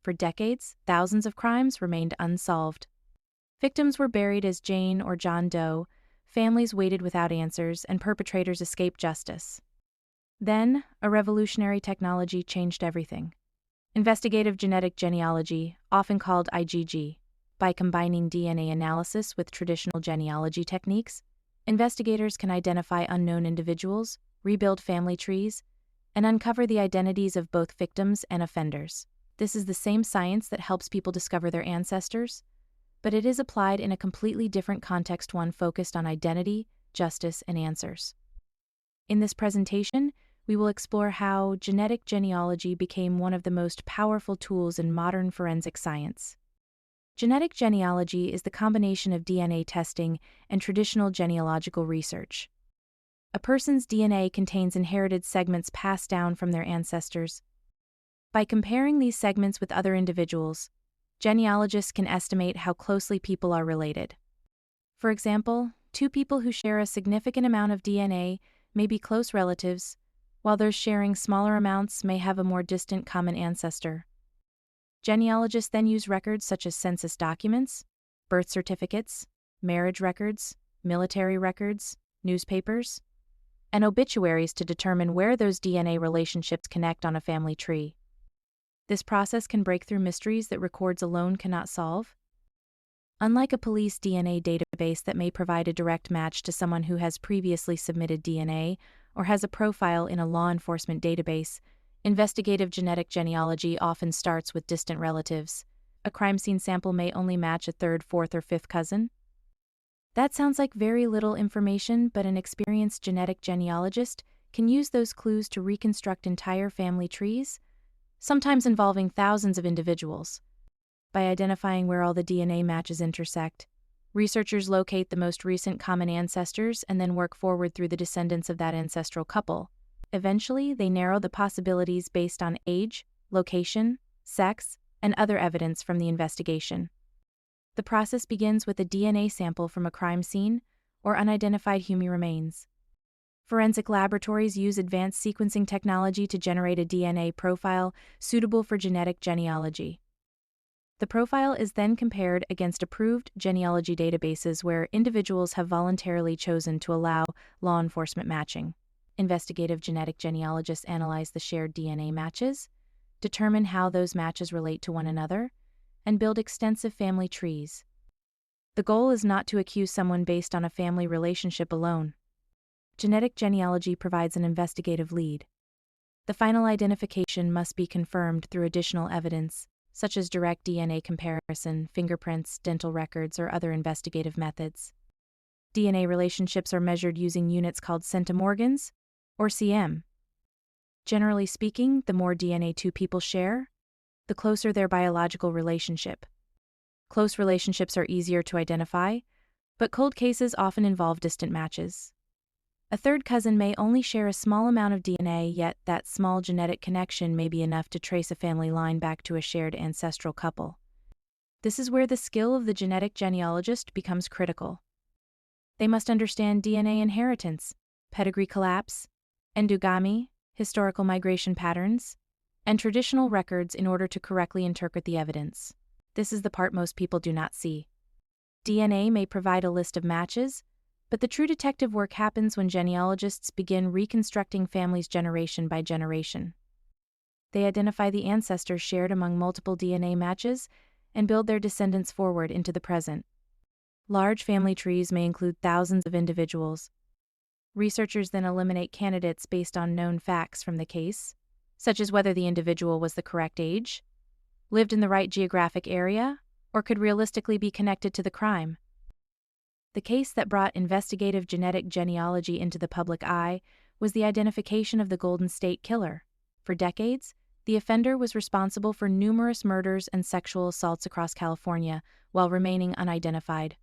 For decades, thousands of crimes remained unsolved. Victims were buried as Jane or John Doe, families waited without answers, and perpetrators escaped justice. Then, a revolutionary technology changed everything. Investigative Genetic Genealogy, often called IGG. By combining DNA analysis with traditional genealogy techniques, investigators can identify unknown individuals, rebuild family trees, and uncover the identities of both victims and offenders. This is the same science that helps people discover their ancestors, but it is applied in a completely different context, one focused on identity, justice, and answers. In this presentation, we will explore how genetic genealogy became one of the most powerful tools in modern forensic science. Genetic genealogy is the combination of DNA testing and traditional genealogical research. A person's DNA contains inherited segments passed down from their ancestors. By comparing these segments with other individuals, genealogists can estimate how closely people are related. For example, two people who share a significant amount of DNA may be close relatives, while those sharing smaller amounts may have a more distant common ancestor. Genealogists then use records such as census documents, birth certificates, marriage records, military records, newspapers, and obituaries to determine where those DNA relationships connect on a family tree. This process can break through mysteries that records alone cannot solve. Unlike a police DNA database that may provide a direct match to someone who has previously submitted DNA or has a profile in a law enforcement database, investigative genetic genealogy often starts with distant relatives. A crime scene sample may only match a third, fourth, or fifth cousin. That sounds like very little information, but an experienced genetic genealogist can use those clues to reconstruct entire family trees, sometimes involving thousands of individuals. By identifying where all the DNA matches intersect, researchers locate the most recent common ancestors and then work forward through the descendants of that ancestral couple. Eventually, they narrow the possibilities based on age, location, sex, and other evidence from the investigation. The process begins with a DNA sample from a crime scene or unidentified human remains. Forensic laboratories use advanced sequencing technology to generate a DNA profile suitable for genetic genealogy. The profile is then compared against approved genealogy databases where individuals have voluntarily chosen to allow law enforcement matching. Investigative genetic genealogists analyze the shared DNA matches, determine how those matches relate to one another, and build extensive family trees. The goal is not to accuse someone based on a family relationship alone. Genetic genealogy provides an investigative lead. The final identification must be confirmed through additional evidence, such as direct DNA comparison, fingerprints, dental records, or other investigative methods. DNA relationships are measured using units called centimorgans, or cm. Generally speaking, the more DNA two people share, the closer their biological relationship. Close relationships are easier to identify, but cold cases often involve distant matches. A third cousin may only share a small amount of DNA, yet that small genetic connection may be enough to trace a family line back to a shared ancestral couple. This is where the skill of the genetic genealogist becomes critical. They must understand DNA inheritance, pedigree collapse, endogamy, historical migration patterns, and traditional records in order to correctly interpret the evidence. This is the part most people do not see. DNA may provide a list of matches, but the true detective work happens when genealogists begin reconstructing families generation by generation. They identify the ancestors shared among multiple DNA matches and build their descendants forward into the present. Large family trees may include thousands of individuals. Researchers then eliminate candidates based on known facts from the case, such as whether the individual was the correct age, lived in the right geographic area, or could realistically be connected to the crime. The case that brought investigative genetic genealogy into the public eye was the identification of the Golden State Killer. For decades, the offender was responsible for numerous murders and sexual assaults across California while remaining unidentified.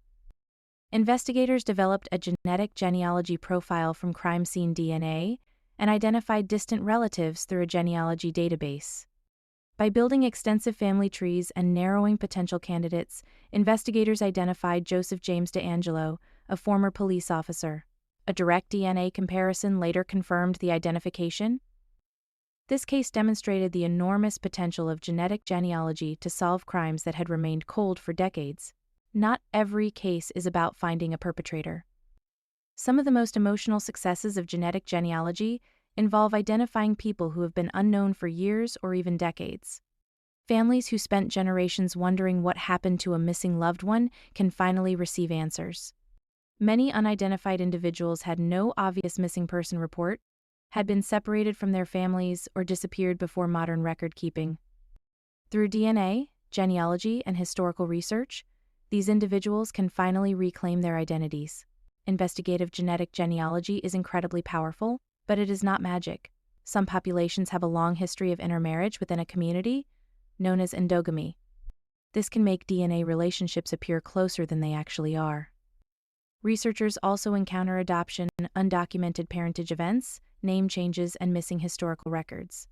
Investigators developed a genetic genealogy profile from crime scene DNA and identified distant relatives through a genealogy database. By building extensive family trees and narrowing potential candidates, investigators identified Joseph James DeAngelo, a former police officer. A direct DNA comparison later confirmed the identification. This case demonstrated the enormous potential of genetic genealogy to solve crimes that had remained cold for decades. Not every case is about finding a perpetrator. Some of the most emotional successes of genetic genealogy involve identifying people who have been unknown for years or even decades. Families who spent generations wondering what happened to a missing loved one can finally receive answers. Many unidentified individuals had no obvious missing person report, had been separated from their families, or disappeared before modern record keeping. Through DNA, genealogy, and historical research, these individuals can finally reclaim their identities. Investigative genetic genealogy is incredibly powerful, but it is not magic. Some populations have a long history of intermarriage within a community, known as endogamy. This can make DNA relationships appear closer than they actually are. Researchers also encounter adoption, undocumented parentage events, name changes, and missing historical records.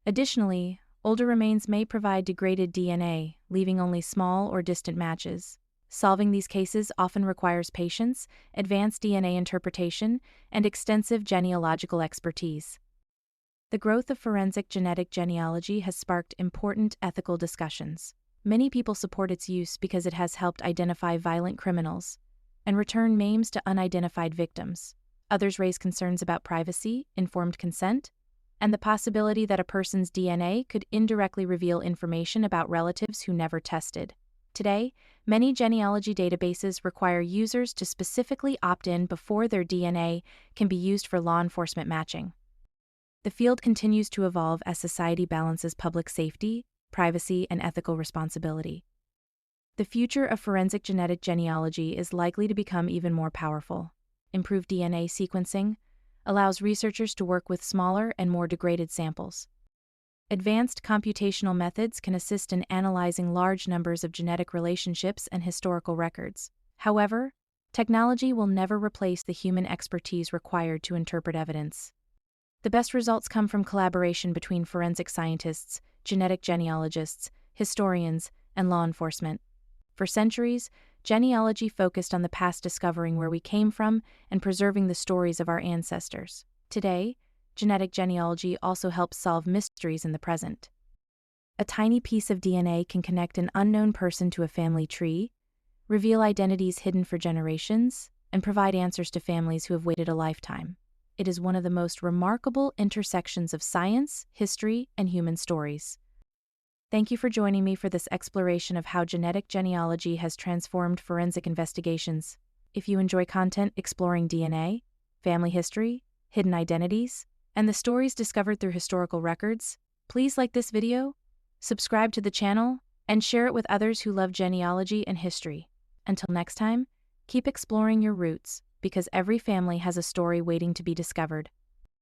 Additionally, older remains may provide degraded DNA, leaving only small or distant matches. Solving these cases often requires patience, advanced DNA interpretation, and extensive genealogical expertise. The growth of forensic genetic genealogy has sparked important ethical discussions. Many people support its use because it has helped identify violent criminals and return names to unidentified victims. Others raise concerns about privacy, informed consent, and the possibility that a person's DNA could indirectly reveal information about relatives who never tested. Today, many genealogy databases require users to specifically opt in before their DNA can be used for law enforcement matching. The field continues to evolve as society balances public safety, privacy, and ethical responsibility. The future of forensic genetic genealogy is likely to become even more powerful. Improved DNA sequencing allows researchers to work with smaller and more degraded samples. Advanced computational methods can assist in analyzing large numbers of genetic relationships and historical records. However, technology will never replace the human expertise required to interpret evidence. The best results come from collaboration between forensic scientists, genetic genealogists, historians, and law enforcement. For centuries, genealogy focused on the past, discovering where we came from and preserving the stories of our ancestors. Today, genetic genealogy also helps solve mysteries in the present. A tiny piece of DNA can connect an unknown person to a family tree, reveal identities hidden for generations, and provide answers to families who have waited a lifetime. It is one of the most remarkable intersections of science, history, and human stories. Thank you for joining me for this exploration of how genetic genealogy has transformed forensic investigations. If you enjoy content exploring DNA, family history, hidden identities, and the stories discovered through historical records, please like this video, subscribe to the channel, and share it with others who love genealogy and history. Until next time, keep exploring your roots, because every family has a story waiting to be discovered.